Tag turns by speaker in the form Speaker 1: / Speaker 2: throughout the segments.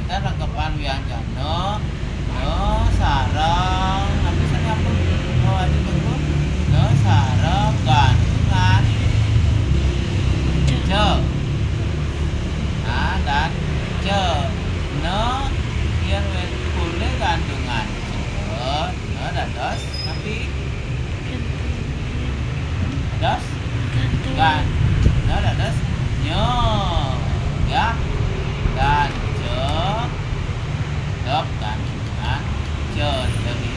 Speaker 1: Kita rangkapan wianjana no sareng tulisannya apa? Oh ini tunggu. No sareng gantungan ce. Nah dan ce. No yang kulit gantungan ce. No dados tapi das gan. No dados nyo ya dan ce dep gantungan ce dari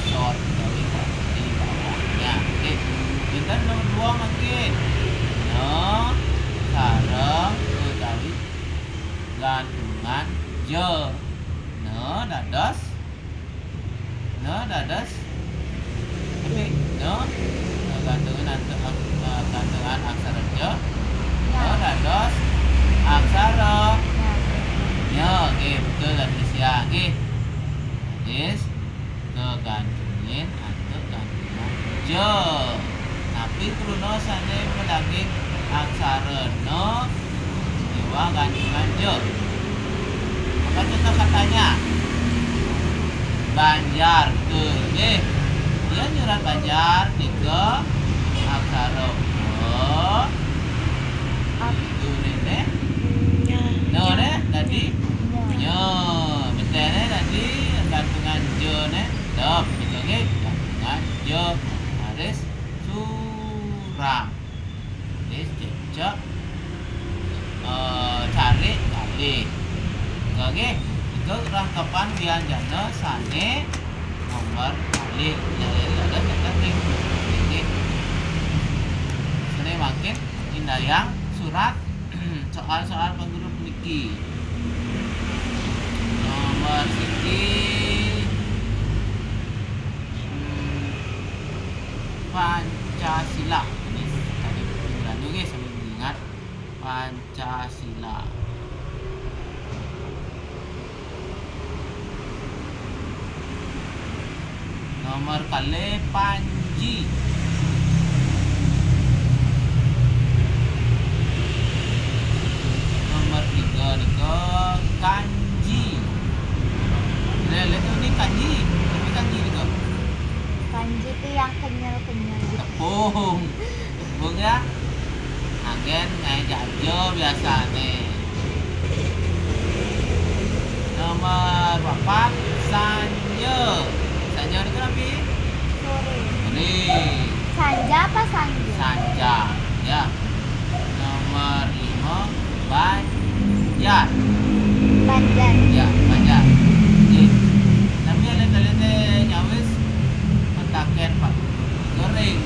Speaker 1: short dari di bawahnya. Oke, kita nomor 2 makin no sareng utawi gantungan je no dados tapi no gantungan aksara je no dados aksara nya. Oke, betul Leticia. Oke, yes kegantungin atau gantungan je tapi kuno sane medaging aksara no jiwa gantungan je. Apa contoh katanya? Banjar ke dia nyurat Banjar tiga aksara o itu ne no ne tadi nyo betul ne tadi gantungan je ne dep betul ne gantungan je harus surang is cecok cari kali. Oke, itu rangkapan wianjana sane nomor kali dari ada ketik ini sene makin indayang surat soal-soal pengguru puniki nomor siji Pancasila. Ini tadi pengirahan dulu guys sambil mengingat Pancasila. Nomor kali Panji. Nomor 3 niko Kanji. Lihat ini Kanji. Tapi Kanji niko.
Speaker 2: Kanji itu yang kenyal-kenyal gitu.
Speaker 1: Tepung. Tepung ya. Agen kayak jajo biasa nih. Nomor 4 Sanje. Sanja itu tapi
Speaker 2: Sore.
Speaker 1: ini
Speaker 2: Sanja apa Sanja?
Speaker 1: Sanja ya. Nomor 5 Banjar.
Speaker 2: Banjar.
Speaker 1: Ya, Banjar. Oke. Tapi ada nyawis mentaken Pak goreng